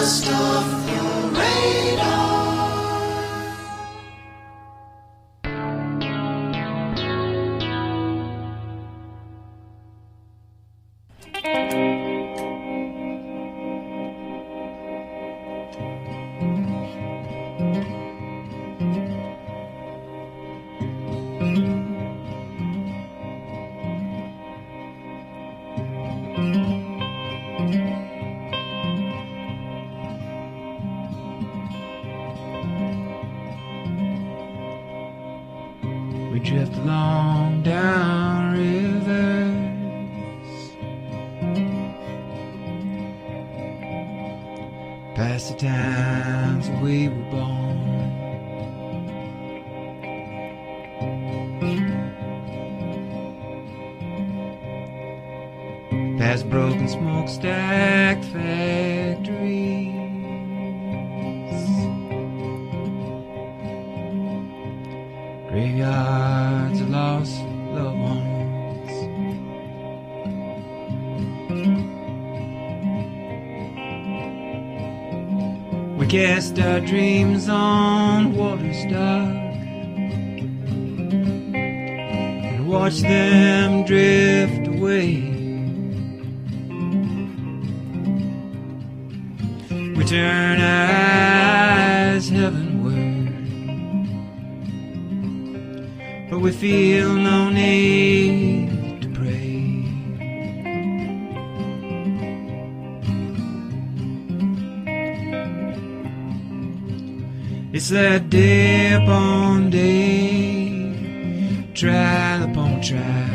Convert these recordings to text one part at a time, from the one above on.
just off your radar. We drift along down rivers, past the times we were born. Past broken smokestack factories, graveyards of lost loved ones. We cast our dreams on waters dark and watch them drift away. We turn our eyes heavenward, but we feel no need to pray. It's that day upon day, trial upon trial,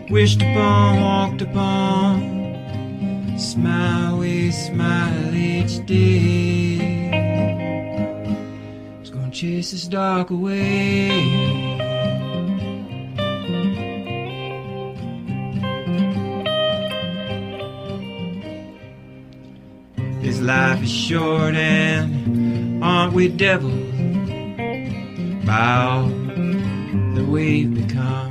wished upon, walked upon, smile we smile each day. It's gonna chase this dark away. This life is short and aren't we devils by all that we've become?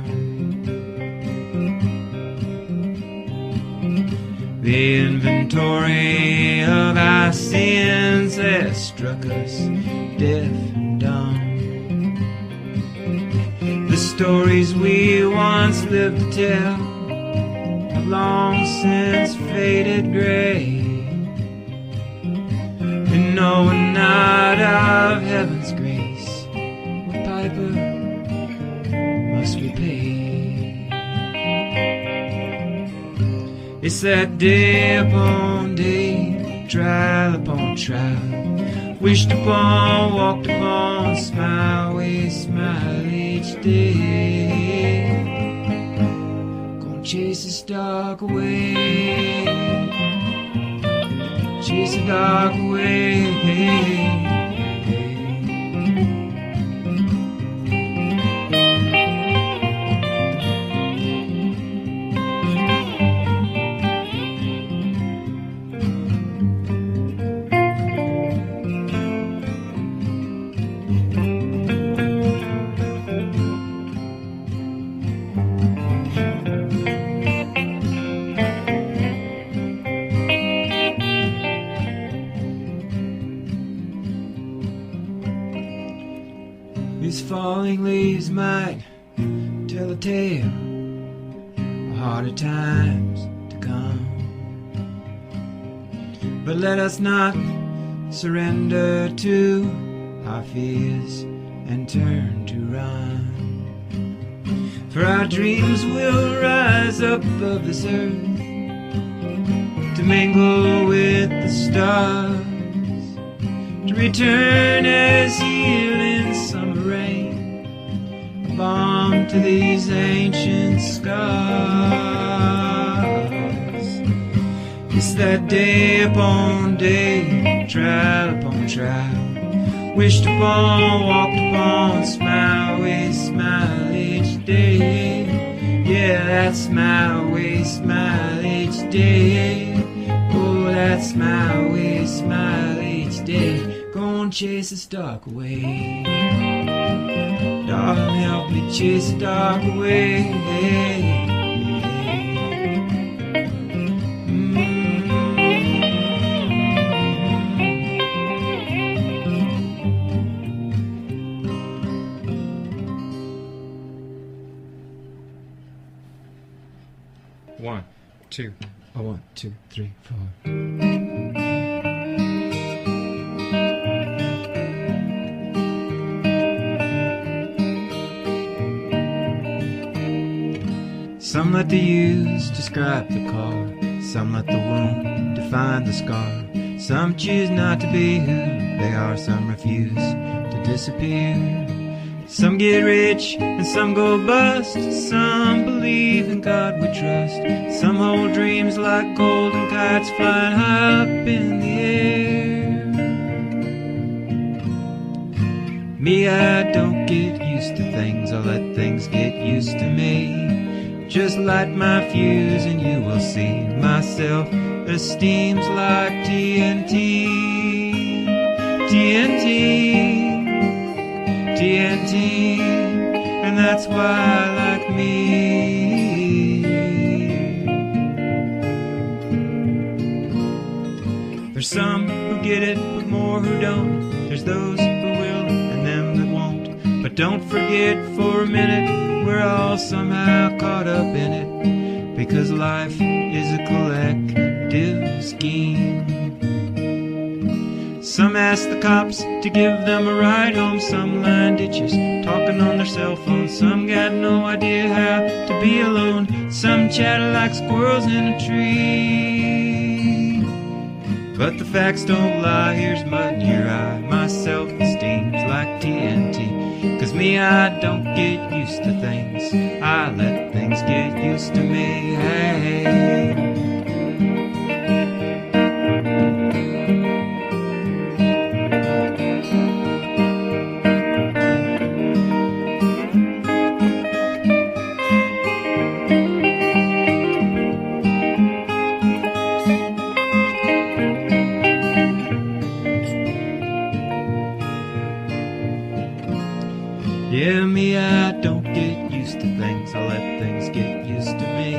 The inventory of our sins has struck us deaf and dumb. The stories we once lived to tell have long since faded gray. And knowing not of heaven's grace, what piper must we pay? It's that day upon day, trial upon trial, wished upon, walked upon, smile we smile each day. Gonna chase this dark away, chase the dark away. These falling leaves might tell a tale of harder times to come, but let us not surrender to our fears and turn to run. For our dreams will rise up above this earth to mingle with the stars, to return as healing summer rain, a balm to these ancient scars. It's that day upon day, trial upon trial, wished upon, walked upon, smile we smile each day. Yeah, that smile we smile each day. Oh, that smile we smile each day. Gonna chase this dark away. Darling, help me chase the dark away. 2. A 1, 2, 3, 4. Some let the use describe the car. Some let the wound define the scar. Some choose not to be who they are. Some refuse to disappear. Some get rich and some go bust. Some believe in God we trust. Some hold dreams like golden kites flying high up in the air. Me, I don't get used to things. I let things get used to me. Just light my fuse and you will see my self-esteem's like TNT. TNT, TNT, and that's why I like me. There's some who get it, but more who don't. There's those who will and them that won't. But don't forget for a minute, we're all somehow caught up in it, because life is a collective scheme. Some ask the cops to give them a ride home. Some line ditches, talking on their cell phones. Some got no idea how to be alone. Some chatter like squirrels in a tree. But the facts don't lie, here's mud in your eye. My self-esteem's like TNT. 'Cause me, I don't get used to things. I let things get used to me. Hey. Yeah, me, I don't get used to things. I let things get used to me.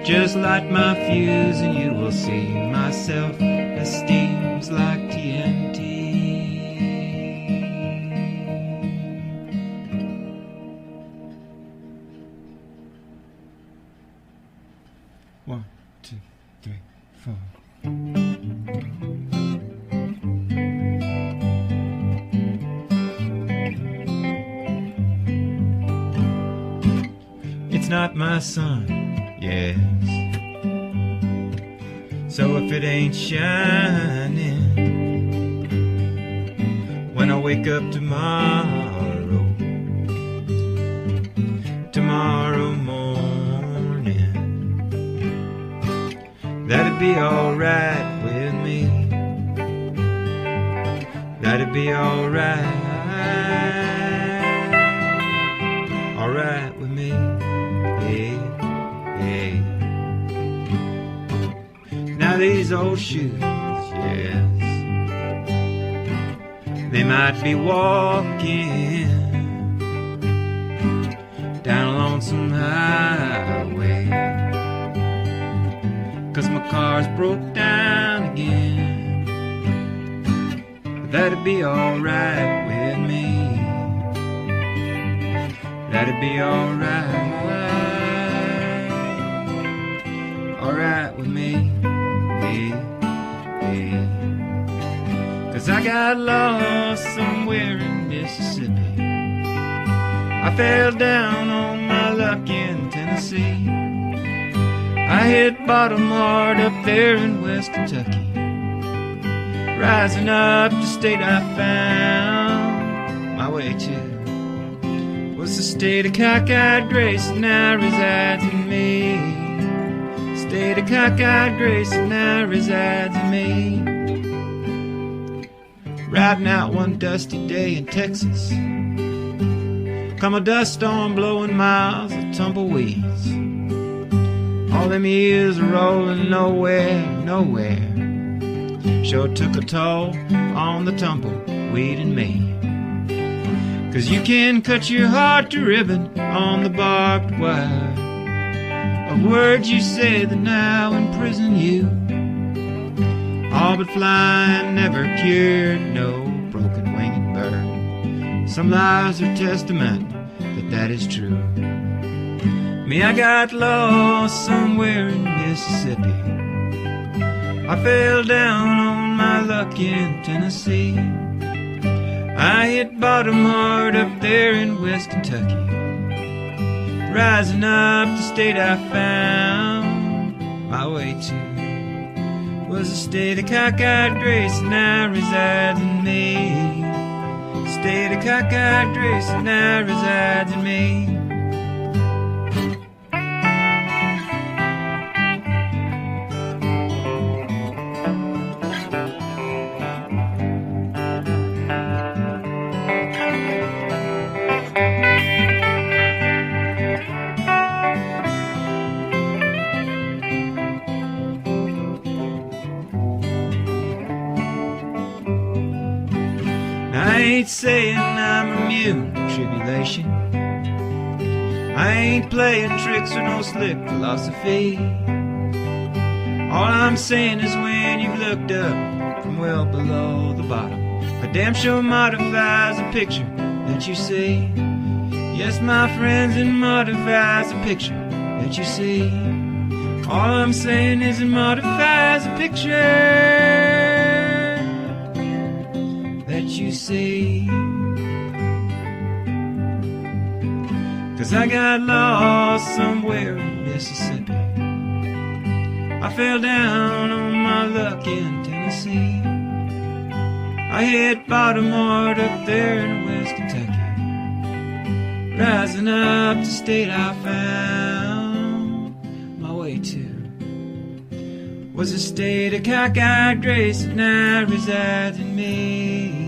Just light my fuse and you will see my self-esteem's like TNT. One, 2, 3, 4. It's not my sun, yes. So if it ain't shining when I wake up tomorrow morning, that'd be alright with me. That'd be alright with me. Now these old shoes, yes, they might be walking down a lonesome highway, 'cause my car's broke down again. But that'd be alright with me. That'd be alright with me. 'Cause I got lost somewhere in Mississippi. I fell down on my luck in Tennessee. I hit bottom hard up there in West Kentucky. Rising up the state I found my way to was the state of Cockeyed Grace, and now resides in me. State of Cockeyed Grace, and now resides in me. Riding out one dusty day in Texas, come a dust storm blowing miles of tumbleweeds. All them years are rolling nowhere. Sure took a toll on the tumbleweed and me. 'Cause you can cut your heart to ribbon on the barbed wire of words you say that now imprison you. All but flying never cured no broken winged bird. Some lies are testament that is true. Me, I got lost somewhere in Mississippi. I fell down on my luck in Tennessee. I hit bottom hard up there in West Kentucky. Rising up the state I found my way to was the state of cockeyed grace, and now resides in me. State of cockeyed grace, and now resides in me. I ain't saying I'm immune to tribulation. I ain't playing tricks with no slick philosophy. All I'm saying is when you've looked up from well below the bottom, a damn sure modifies the picture that you see. Yes, my friends, it modifies the picture that you see. All I'm saying is it modifies the picture that you see. 'Cause I got lost somewhere in Mississippi. I fell down on my luck in Tennessee. I hit bottom hard up there in West Kentucky. Rising up the state I found my way to was a state of cockeyed grace that now resides in me.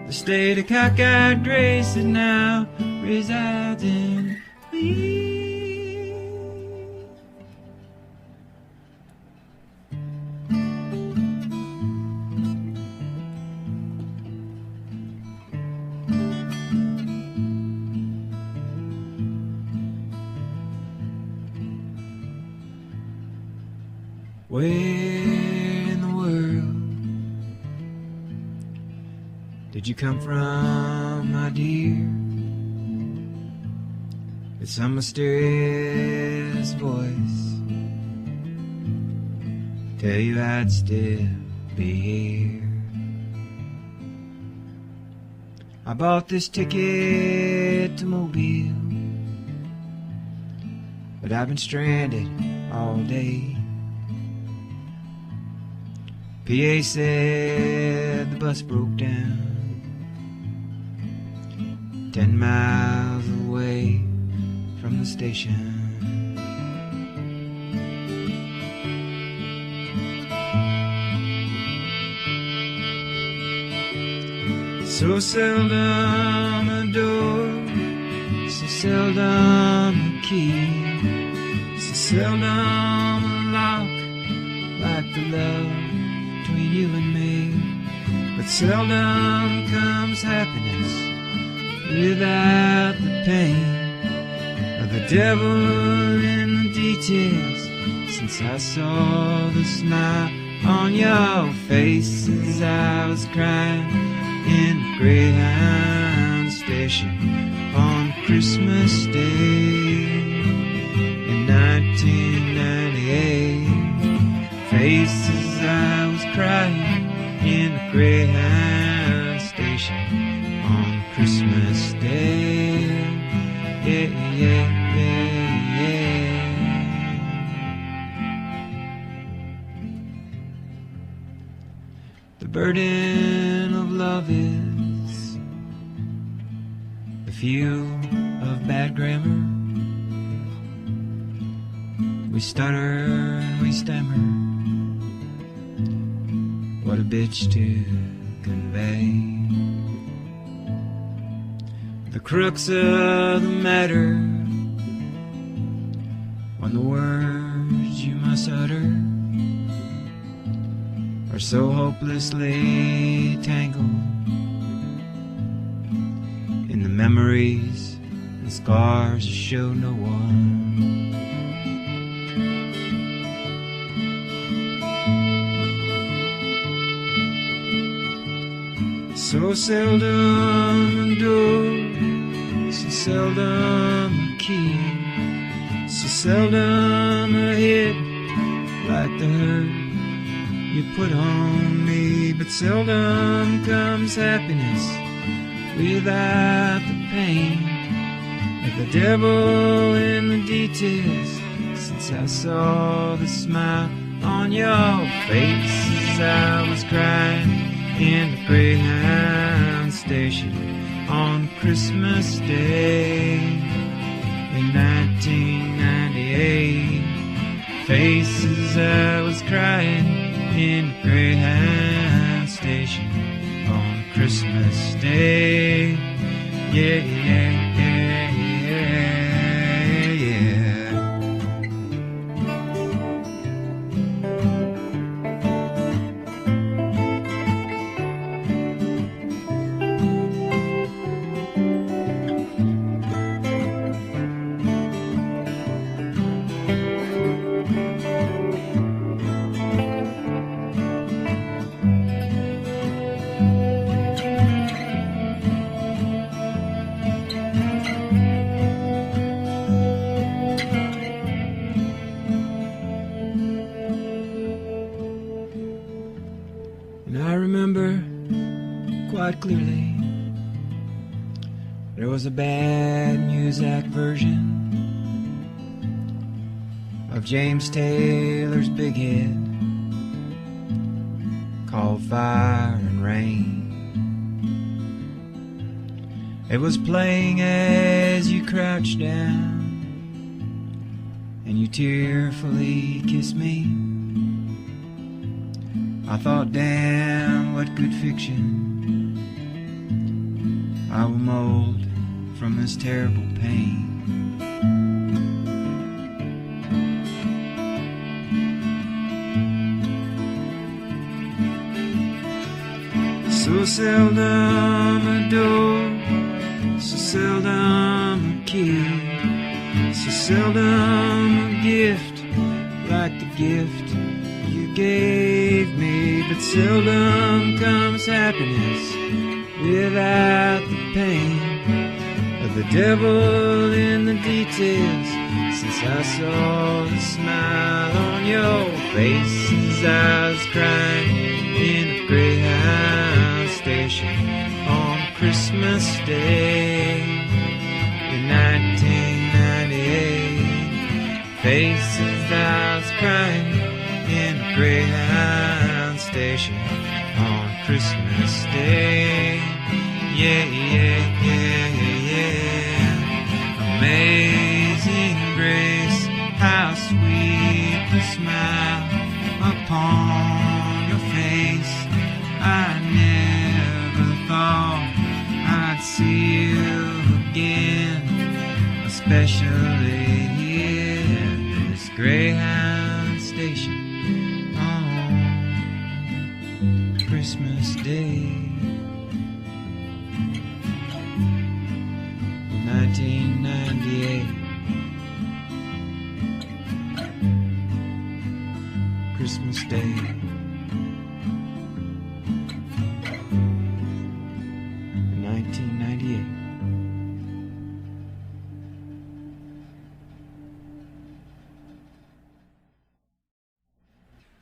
The state of cockeyed grace that now resides in me. Where in the world did you come from, my dear? Did some mysterious voice tell you I'd still be here? I bought this ticket to Mobile, but I've been stranded all day. PA said the bus broke down 10 miles away from the station. So seldom a door, so seldom a key, so seldom a lock like the love between you and me. But seldom comes happiness without the pain of the devil in the details. Since I saw the smile on your face as I was crying in the Greyhound station on Christmas Day in 1998. Faces I was crying in the Greyhound station on Christmas Day. Yeah, yeah, yeah, yeah. The burden of love is the fuel of bad grammar. We stutter and we stammer. What a bitch to convey. The crux of the matter, when the words you must utter are so hopelessly tangled in the memories and scars that show no one. So seldom a door, so seldom a key, so seldom a hit like the hurt you put on me, but seldom comes happiness without the pain of the devil in the details. Since I saw the smile on your face as I was crying in the Greyhound station on Christmas Day in 1998. Faces I was crying in the Greyhound station on Christmas Day. Yeah, yeah, yeah, yeah, yeah. And I remember quite clearly there was a bad Muzak version of James Taylor's big hit called Fire and Rain. It was playing as you crouched down and you tearfully kissed me. I thought, damn, what good fiction I will mold from this terrible pain. So seldom a door, so seldom a key, so seldom a gift like the gift you gave me, but seldom comes happiness without the pain of the devil in the details. Since I saw the smile on your face as I was crying in the Greyhound station on Christmas Day in 1998. Faces I was crying in the Greyhound station on Christmas Day. Yeah, yeah, yeah, yeah. Amazing grace, how sweet the smile upon your face. I never thought I'd see you again, especially here at this Greyhound station on Christmas Day in 1998. Christmas Day. In 1998.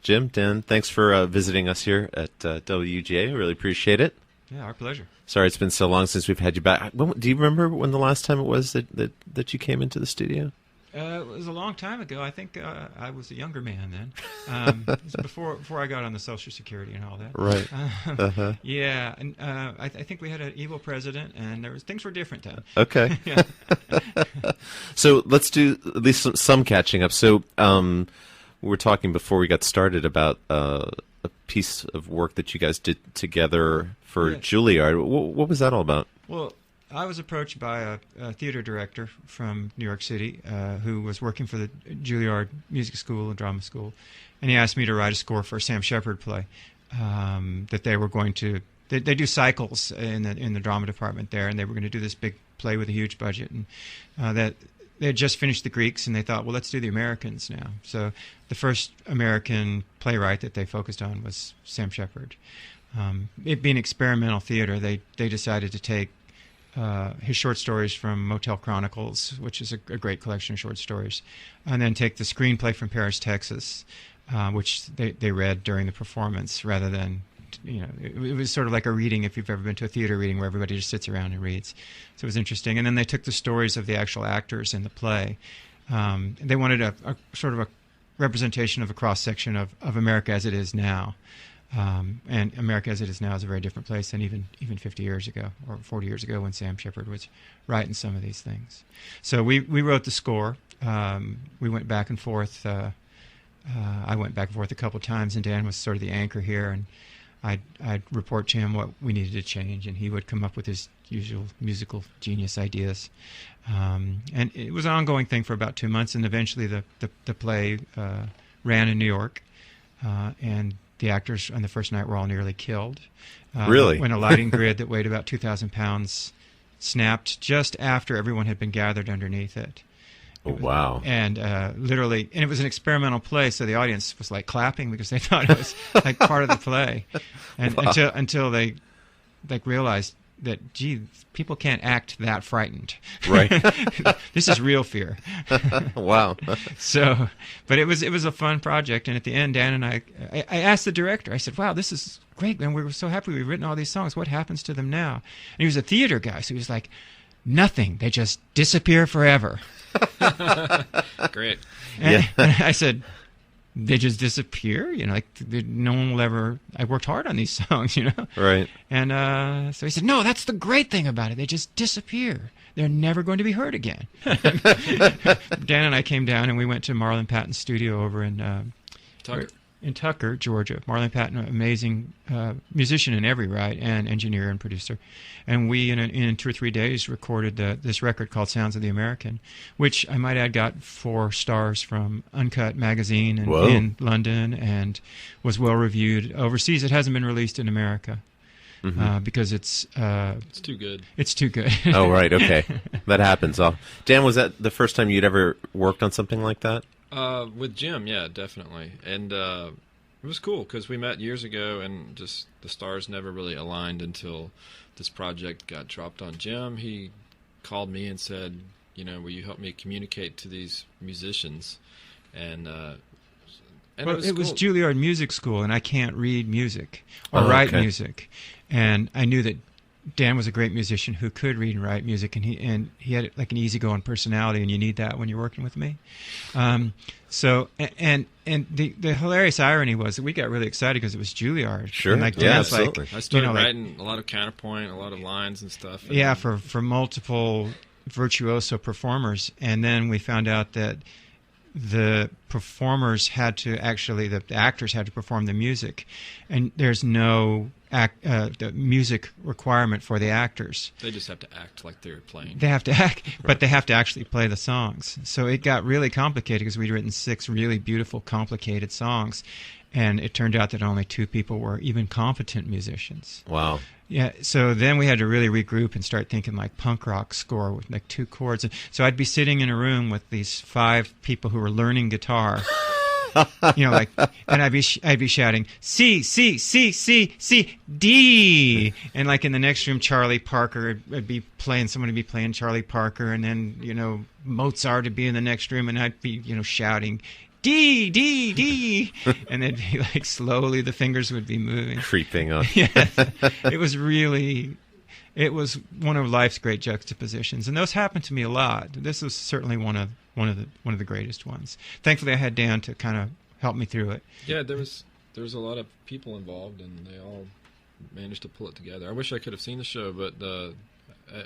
Jim, Dan, thanks for visiting us here at WUGA. I really appreciate it. Yeah, our pleasure. Sorry it's been so long since we've had you back. Do you remember when the last time it was that you came into the studio? It was a long time ago. I think I was a younger man then. It was before I got on the Social Security and all that. Right. Yeah, and I think we had an evil president, and things were different then. Okay. Yeah. So let's do at least some catching up. So we were talking before we got started about a piece of work that you guys did together for Juilliard. What was that all about? Well, I was approached by a theater director from New York City who was working for the Juilliard Music School and Drama School, and he asked me to write a score for a Sam Shepard play that they were going to. They do cycles in the drama department there, and they were going to do this big play with a huge budget, and that they had just finished the Greeks, and they thought, well, let's do the Americans now. So the first American playwright that they focused on was Sam Shepard. It being experimental theater, they decided to take his short stories from Motel Chronicles, which is a great collection of short stories, and then take the screenplay from Paris, Texas, which they read during the performance rather than, it was sort of like a reading if you've ever been to a theater reading where everybody just sits around and reads. So it was interesting. And then they took the stories of the actual actors in the play. They wanted a sort of a representation of a cross-section of America as it is now. And America as it is now is a very different place than even 50 years ago or 40 years ago when Sam Shepard was writing some of these things. So we wrote the score. We went back and forth. I went back and forth a couple of times, and Dan was sort of the anchor here, and I'd report to him what we needed to change, and he would come up with his usual musical genius ideas. And it was an ongoing thing for about 2 months, and eventually the play ran in New York, and the actors on the first night were all nearly killed. Really? When a lighting grid that weighed about 2,000 pounds snapped just after everyone had been gathered underneath it. Oh, wow. And literally, and it was an experimental play, so the audience was like clapping because they thought it was like part of the play. And Wow. until they realized that, gee, people can't act that frightened. Right. This is real fear. Wow. So, but it was a fun project, and at the end, Dan and I asked the director. I said, "Wow, this is great, man. We were so happy we've written all these songs. What happens to them now?" And he was a theater guy, so he was like, "Nothing. They just disappear forever." Great. And I said, "They just disappear? No one will ever. I worked hard on these songs, Right. And so he said, "No, that's the great thing about it. They just disappear. They're never going to be heard again." Dan and I came down, and we went to Marlon Patton's studio over in Tucker, Georgia. Marlon Patton, an amazing musician in every right, and engineer and producer. And we, in 2 or 3 days, recorded this record called Sounds of the American, which I might add got 4 stars from Uncut magazine in London, and was well reviewed overseas. It hasn't been released in America. Mm-hmm. Because it's too good. It's too good. Oh, right. Okay. That happens. Dan, was that the first time you'd ever worked on something like that? With Jim, yeah, definitely. And it was cool because we met years ago, and just the stars never really aligned until this project got dropped on Jim. He called me and said, will you help me communicate to these musicians? And it was Juilliard Music School, and I can't read music or Oh, write okay. music. And I knew that Dan was a great musician who could read and write music, and he had like an easygoing personality, and you need that when you're working with me. So the hilarious irony was that we got really excited because it was Juilliard. Sure. And like Yeah, Dan's absolutely. I started writing a lot of counterpoint, a lot of lines and stuff. And yeah, for multiple virtuoso performers, and then we found out that the performers had to the actors had to perform the music, and there's no the music requirement for the actors. They just have to act like they're playing. They have to act, but they have to actually play the songs. So it got really complicated because we'd written 6 really beautiful, complicated songs, and it turned out that only 2 people were even competent musicians. Wow. Yeah, so then we had to really regroup and start thinking like punk rock score with like 2 chords. So I'd be sitting in a room with these 5 people who were learning guitar, and I'd be shouting C C C C C D, and like in the next room Charlie Parker would be playing. Someone would be playing Charlie Parker, and then Mozart would be in the next room, and I'd be shouting D, D, D. And then like slowly the fingers would be moving. Creeping on. Yeah. It was one of life's great juxtapositions. And those happened to me a lot. This was certainly one of the greatest ones. Thankfully I had Dan to kind of help me through it. Yeah, there was a lot of people involved, and they all managed to pull it together. I wish I could have seen the show, but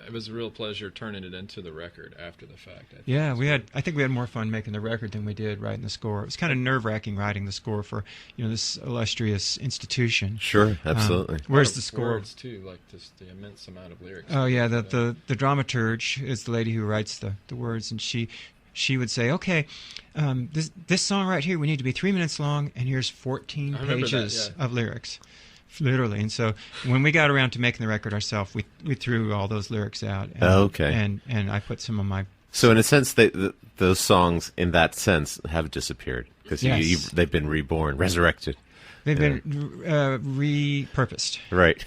it was a real pleasure turning it into the record after the fact. I think we had more fun making the record than we did writing the score. It was kind of nerve-wracking writing the score for this illustrious institution. Sure, absolutely. Where's the score? Words too, like just the immense amount of lyrics. Oh yeah, the dramaturge is the lady who writes the words, and she would say, okay, this song right here, we need to be 3 minutes long, and here's 14 pages of lyrics. Literally. And so when we got around to making the record ourselves, we threw all those lyrics out. And, Okay. And I put some of my... So in a sense, those songs, in that sense, have disappeared because Yes. they've been reborn, resurrected. They've been repurposed. Right.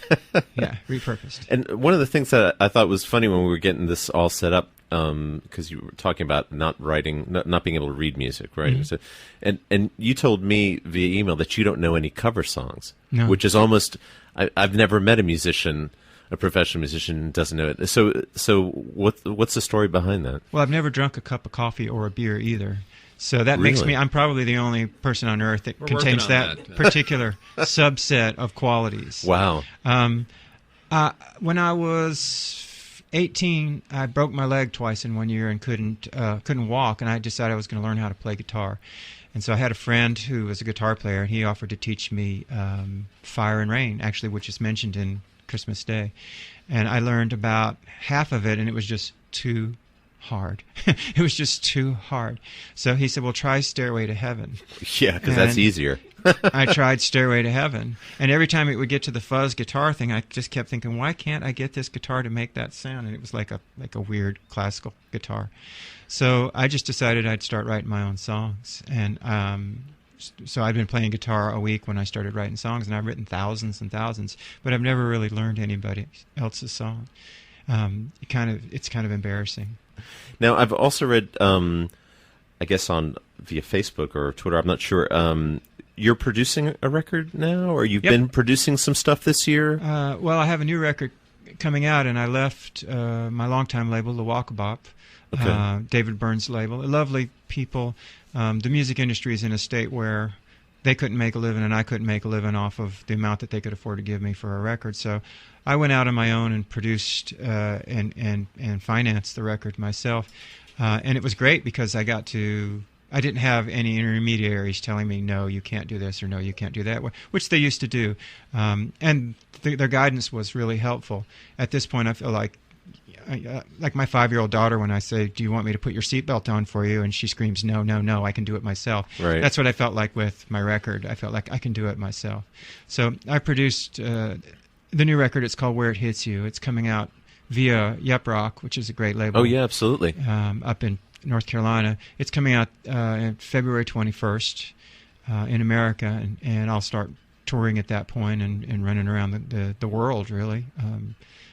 Yeah, repurposed. And one of the things that I thought was funny when we were getting this all set up, because you were talking about not being able to read music, right? Mm-hmm. So, and you told me via email that you don't know any cover songs, No. which is almost I've never met a professional musician who doesn't know it. So what's the story behind that? Well, I've never drunk a cup of coffee or a beer either. So that makes Really? I'm probably the only person on earth that We're contains working on that that. particular subset of qualities. Wow. When I was 18, I broke my leg twice in 1 year and couldn't walk, and I decided I was going to learn how to play guitar. And so I had a friend who was a guitar player, and he offered to teach me Fire and Rain, actually, which is mentioned in Christmas Day. And I learned about half of it, and it was just too hard. It was just too hard. So he said, well, try Stairway to Heaven. Yeah, because that's And- easier. I tried Stairway to Heaven, and every time it would get to the fuzz guitar thing, I just kept thinking, why can't I get this guitar to make that sound? And it was like a weird classical guitar. So I just decided I'd start writing my own songs, and so I'd been playing guitar a week when I started writing songs, and I've written thousands and thousands, but I've never really learned anybody else's song. It's kind of embarrassing. Now, I've also read, I guess via Facebook or Twitter, I'm not sure, you're producing a record now, or you've Yep. been producing some stuff this year? Well, I have a new record coming out, and I left my longtime label, the WUGA, Okay. David Byrne's label. Lovely people. The music industry is in a state where they couldn't make a living, and I couldn't make a living off of the amount that they could afford to give me for a record. So I went out on my own and produced and financed the record myself. And it was great because I didn't have any intermediaries telling me, no, you can't do this, or no, you can't do that, which they used to do. And their guidance was really helpful. At this point, I feel like my 5-year-old daughter, when I say, do you want me to put your seatbelt on for you? And she screams, no, no, no, I can do it myself. Right. That's what I felt like with my record. I felt like I can do it myself. So I produced the new record. It's called Where It Hits You. It's coming out via Yup Rock, which is a great label. Oh, yeah, absolutely. Up in North Carolina. It's coming out February 21st in America, and I'll start touring at that point and running around the world, really,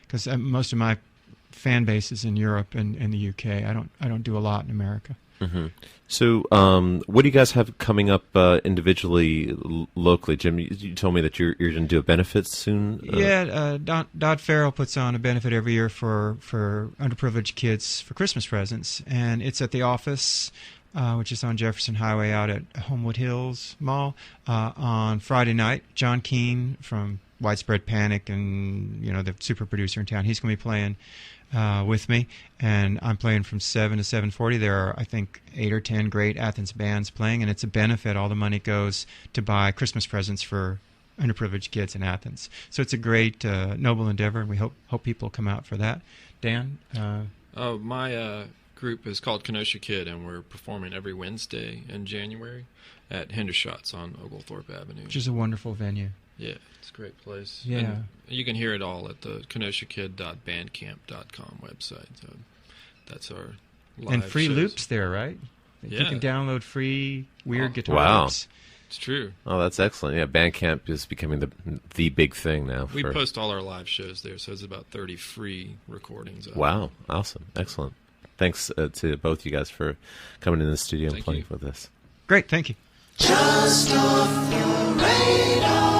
because most of my fan base is in Europe and the UK. I don't do a lot in America. Mm-hmm. So, what do you guys have coming up individually, locally? Jim, you told me that you're going to do a benefit soon. Dodd Farrell puts on a benefit every year for underprivileged kids for Christmas presents, and it's at the office, which is on Jefferson Highway out at Homewood Hills Mall, on Friday night. John Keane from Widespread Panic and the super producer in town, he's going to be playing with me, and I'm playing from 7 to 7:40. There are, I think, 8 or 10 great Athens bands playing, and it's a benefit. All the money goes to buy Christmas presents for underprivileged kids in Athens. So it's a great, noble endeavor, and we hope people come out for that. Dan? My group is called Kenosha Kid, and we're performing every Wednesday in January at Hendershots on Oglethorpe Avenue. Which is a wonderful venue. Yeah, it's a great place. Yeah. And you can hear it all at the KenoshaKid.bandcamp.com website. So that's our live And free shows. loops there, right? You Yeah. can download free weird guitar Wow. loops. It's true. Oh, that's excellent. Yeah, Bandcamp is becoming the big thing now. We post all our live shows there, so it's about 30 free recordings. Of it. Wow, awesome, excellent. Thanks to both you guys for coming in the studio and Thank playing you. with us. Great, thank you. Just off your radar.